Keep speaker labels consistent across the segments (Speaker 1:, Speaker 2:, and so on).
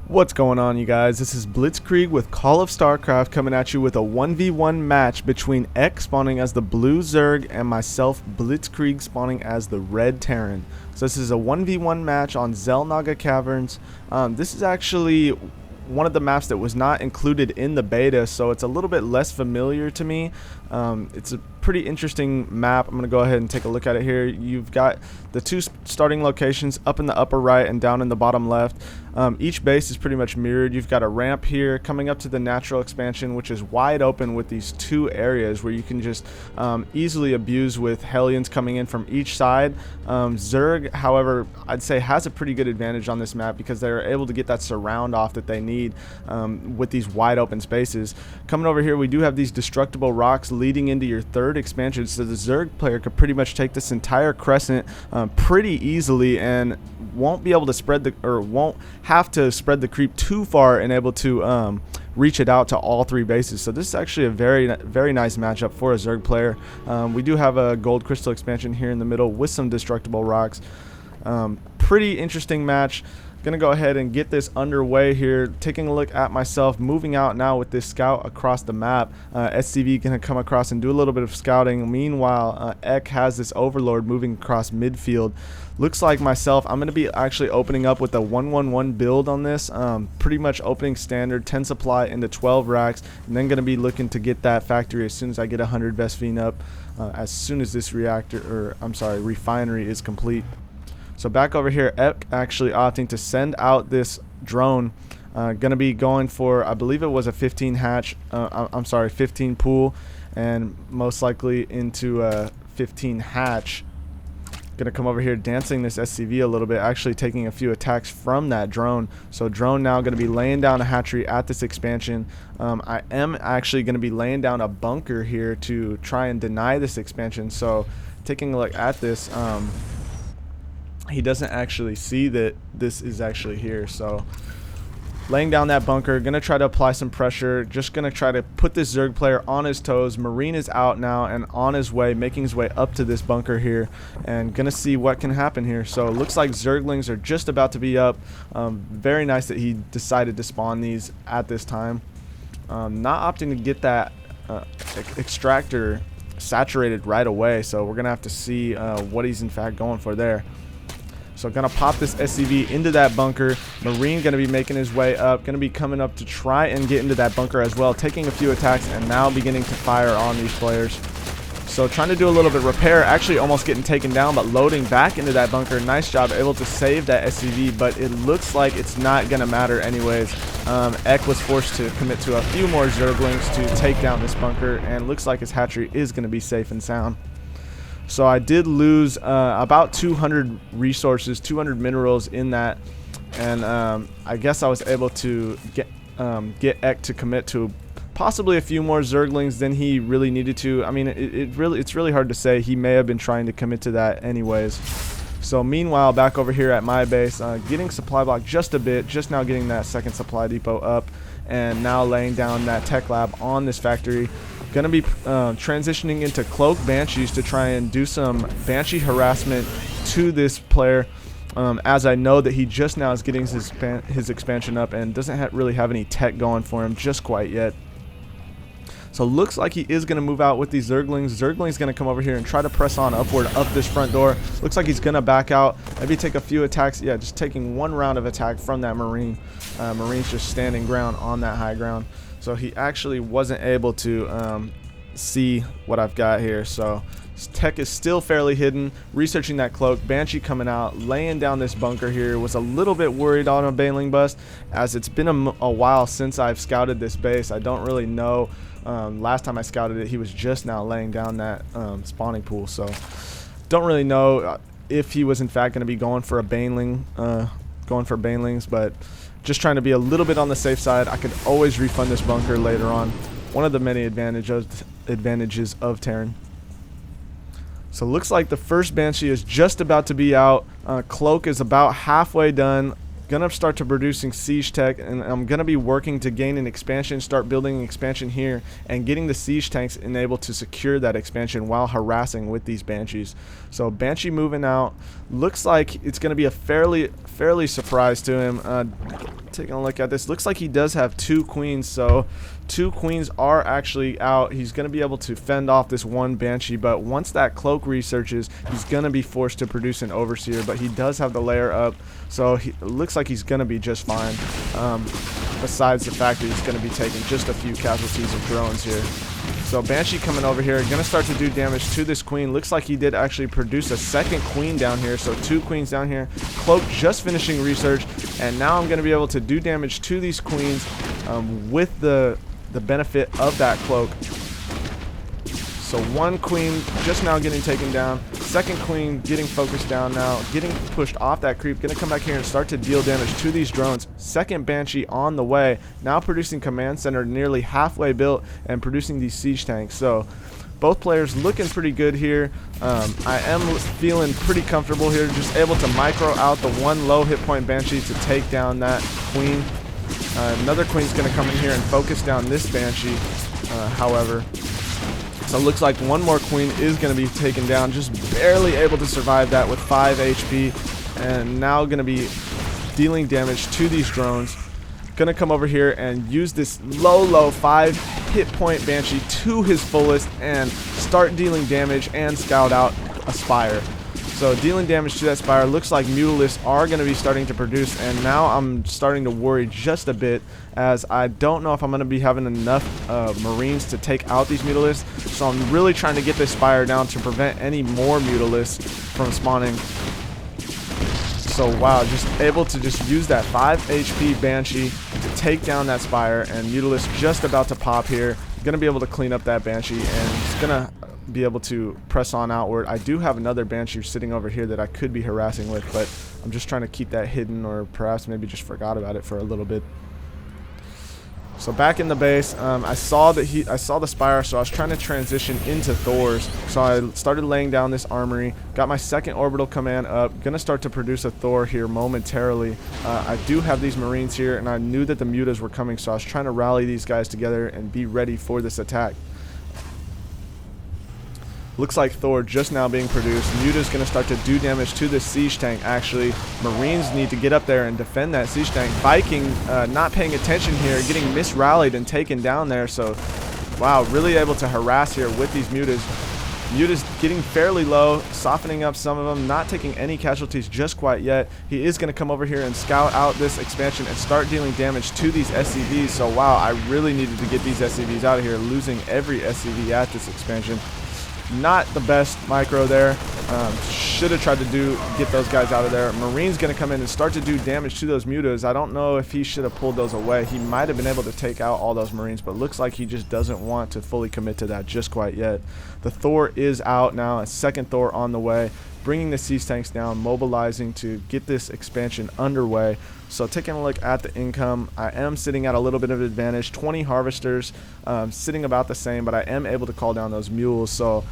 Speaker 1: What's going on, you guys? This is Blitzkrieg with Call of StarCraft coming at you with a 1v1 match between X spawning as the blue Zerg and myself, Blitzkrieg, spawning as the red Terran. So this is a 1v1 match on Xel Naga Caverns. This is actually one of the maps that was not included in the beta, so it's a little bit less familiar to me. It's a pretty interesting map. I'm going to go ahead and take a look at it here. You've got the two starting locations up in the upper right and down in the bottom left. Each base is pretty much mirrored. You've got a ramp here coming up to the natural expansion, which is wide open with these two areas where you can just easily abuse with Hellions coming in from each side. Zerg, however, I'd say has a pretty good advantage on this map because they're able to get that surround off that they need with these wide open spaces. Coming over here, we do have these destructible rocks leading into your third expansion, so the Zerg player could pretty much take this entire crescent pretty easily and won't be able to won't have to spread the creep too far and able to reach it out to all three bases. So this is actually a very nice matchup for a Zerg player. We do have a gold crystal expansion here in the middle with some destructible rocks. Pretty interesting match. Gonna go ahead and get this underway here. Taking a look at myself, moving out now with this scout across the map. SCV gonna come across and do a little bit of scouting. Meanwhile, Ek has this overlord moving across midfield. Looks like myself, I'm gonna be actually opening up with a 1-1-1 build on this. Pretty much opening standard 10 supply into 12 racks, and then gonna be looking to get that factory as soon as I get 100 Vespine up. As soon as this refinery is complete. So back over here, Ek actually opting to send out this drone. Gonna be going for, I believe it was a 15 hatch, 15 pool, and most likely into a 15 hatch. Gonna come over here dancing this SCV a little bit, actually taking a few attacks from that drone. So drone now gonna be laying down a hatchery at this expansion. I am actually gonna be laying down a bunker here to try and deny this expansion. So taking a look at this, he doesn't actually see that this is actually here. So laying down that bunker, gonna try to apply some pressure, just gonna try to put this Zerg player on his toes. Marine is out now and on his way, making his way up to this bunker here, and gonna see what can happen here. So it looks like Zerglings are just about to be up. Very nice that he decided to spawn these at this time. Not opting to get that extractor saturated right away, so we're gonna have to see what he's in fact going for there. So gonna pop this SCV into that bunker. Marine gonna be making his way up, gonna be coming up to try and get into that bunker as well, taking a few attacks and now beginning to fire on these players. So trying to do a little bit of repair, actually almost getting taken down, but loading back into that bunker. Nice job, able to save that SCV, but it looks like it's not gonna matter anyways. Ek was forced to commit to a few more Zerglings to take down this bunker, and looks like his hatchery is gonna be safe and sound. So I did lose about 200 resources, 200 minerals in that, and I guess I was able to get Ek to commit to possibly a few more Zerglings than he really needed to. I mean, it's really hard to say. He may have been trying to commit to that anyways. So meanwhile, back over here at my base, getting supply block just a bit, just now getting that second supply depot up, and now laying down that tech lab on this factory. Gonna be transitioning into Cloak Banshees to try and do some Banshee harassment to this player, as I know that he just now is getting his expansion up and doesn't really have any tech going for him just quite yet. So looks like he is going to move out with these Zerglings. Zergling's going to come over here and try to press on upward up this front door. Looks like he's going to back out, maybe take a few attacks. Yeah, just taking one round of attack from that Marine. Marine's just standing ground on that high ground. So he actually wasn't able to see what I've got here. So his tech is still fairly hidden. Researching that cloak. Banshee coming out, laying down this bunker here. Was a little bit worried on a Baneling bust, as it's been a while since I've scouted this base. I don't really know. Last time I scouted it, he was just now laying down that spawning pool. So don't really know if he was in fact going to be going for a Baneling, Banelings, but just trying to be a little bit on the safe side. I could always refund this bunker later on. One of the many advantages of Terran. So looks like the first Banshee is just about to be out. Cloak is about halfway done. Gonna start to producing siege tech, and I'm gonna be working to gain an expansion, start building an expansion here, and getting the siege tanks enabled to secure that expansion while harassing with these Banshees. So Banshee moving out. Looks like it's gonna be a fairly surprise to him. taking a look at this, looks like he does have 2 queens, so 2 queens are actually out. He's going to be able to fend off this 1 Banshee, but once that cloak researches, he's going to be forced to produce an Overseer, but he does have the layer up, so it looks like he's going to be just fine, besides the fact that he's going to be taking just a few casualties of drones here. So Banshee coming over here, going to start to do damage to this queen. Looks like he did actually produce a 2nd queen down here, so 2 queens down here. Cloak just finishing research, and now I'm going to be able to do damage to these queens with the benefit of that cloak. So 1 queen just now getting taken down, 2nd queen getting focused down now, getting pushed off that creep, gonna come back here and start to deal damage to these drones. 2nd Banshee on the way, now producing command center nearly halfway built and producing these siege tanks. So both players looking pretty good here. I am feeling pretty comfortable here, just able to micro out the 1 low hit point Banshee to take down that queen. Another queen's gonna come in here and focus down this Banshee, however. So it looks like 1 more queen is going to be taken down, just barely able to survive that with 5 HP, and now going to be dealing damage to these drones. Going to come over here and use this low 5 hit point Banshee to his fullest and start dealing damage and scout out a Spire. So dealing damage to that Spire, looks like Mutalisks are going to be starting to produce, and now I'm starting to worry just a bit, as I don't know if I'm going to be having enough Marines to take out these Mutalisks. So I'm really trying to get this Spire down to prevent any more Mutalisks from spawning. So wow, just able to just use that 5 HP Banshee to take down that Spire, and Mutalisk just about to pop here. Going to be able to clean up that Banshee, and it's going to be able to press on outward. I do have another Banshee sitting over here that I could be harassing with, but I'm just trying to keep that hidden, or perhaps maybe just forgot about it for a little bit. So back in the base, I saw the Spire, so I was trying to transition into Thor's. So I started laying down this armory, got my 2nd orbital command up, gonna start to produce a Thor here momentarily. I do have these Marines here, and I knew that the mutas were coming, so I was trying to rally these guys together and be ready for this attack. Looks like Thor just now being produced. Muta's going to start to do damage to this siege tank, actually. Marines need to get up there and defend that siege tank. Viking not paying attention here, getting misrallied and taken down there. So, wow, really able to harass here with these Mutas. Muta's getting fairly low, softening up some of them, not taking any casualties just quite yet. He is going to come over here and scout out this expansion and start dealing damage to these SCVs. So, wow, I really needed to get these SCVs out of here, losing every SCV at this expansion. Not the best micro there. Should have tried to get those guys out of there. Marine's going to come in and start to do damage to those mutas. I don't know if he should have pulled those away. He might have been able to take out all those Marines, but looks like he just doesn't want to fully commit to that just quite yet. The Thor is out now. A 2nd Thor on the way, bringing the siege tanks down, mobilizing to get this expansion underway. So taking a look at the income, I am sitting at a little bit of advantage. 20 harvesters, sitting about the same, but I am able to call down those mules. So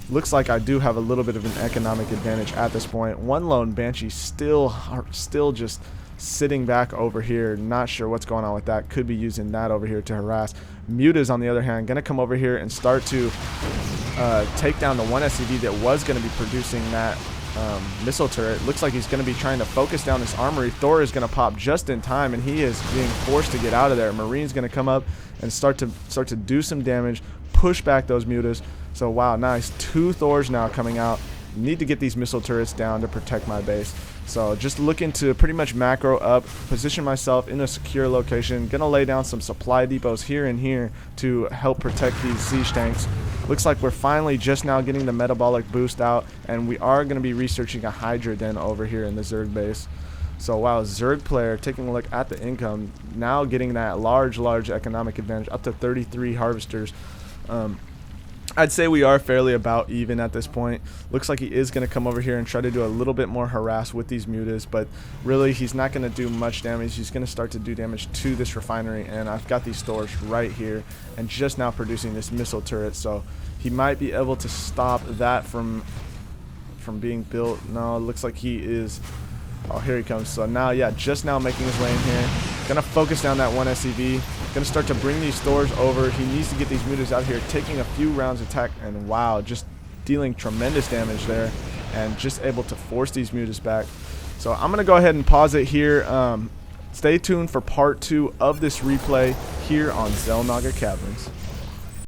Speaker 1: looks like I do have a little bit of an economic advantage at this point. 1 lone Banshee still just sitting back over here. Not sure what's going on with that. Could be using that over here to harass. Mutas, on the other hand, going to come over here and start to take down the 1 SCV that was going to be producing that missile turret. Looks like he's going to be trying to focus down this armory. Thor is going to pop just in time, and he is being forced to get out of there. Marine's going to come up and start to do some damage, push back those mutas. So wow, nice. 2 Thors now coming out. Need to get these missile turrets down to protect my base. So just looking to pretty much macro up, position myself in a secure location. Gonna lay down some supply depots here and here to help protect these siege tanks. Looks like we're finally just now getting the metabolic boost out, and we are gonna be researching a Hydra den over here in the Zerg base. So wow, Zerg player taking a look at the income, now getting that large economic advantage, up to 33 harvesters. I'd say we are fairly about even at this point. Looks like he is going to come over here and try to do a little bit more harass with these mutas, but really he's not going to do much damage. He's going to start to do damage to this refinery, and I've got these stores right here and just now producing this missile turret, so he might be able to stop that from being built. No, it looks like he is. Oh, here he comes. So now, yeah, just now making his way in here. Gonna focus down that 1 SCV. Gonna start to bring these stores over. He needs to get these mutas out here, taking a few rounds attack, and wow, just dealing tremendous damage there, and just able to force these mutas back. So I'm gonna go ahead and pause it here. Stay tuned for part 2 of this replay here on Xel Naga Caverns.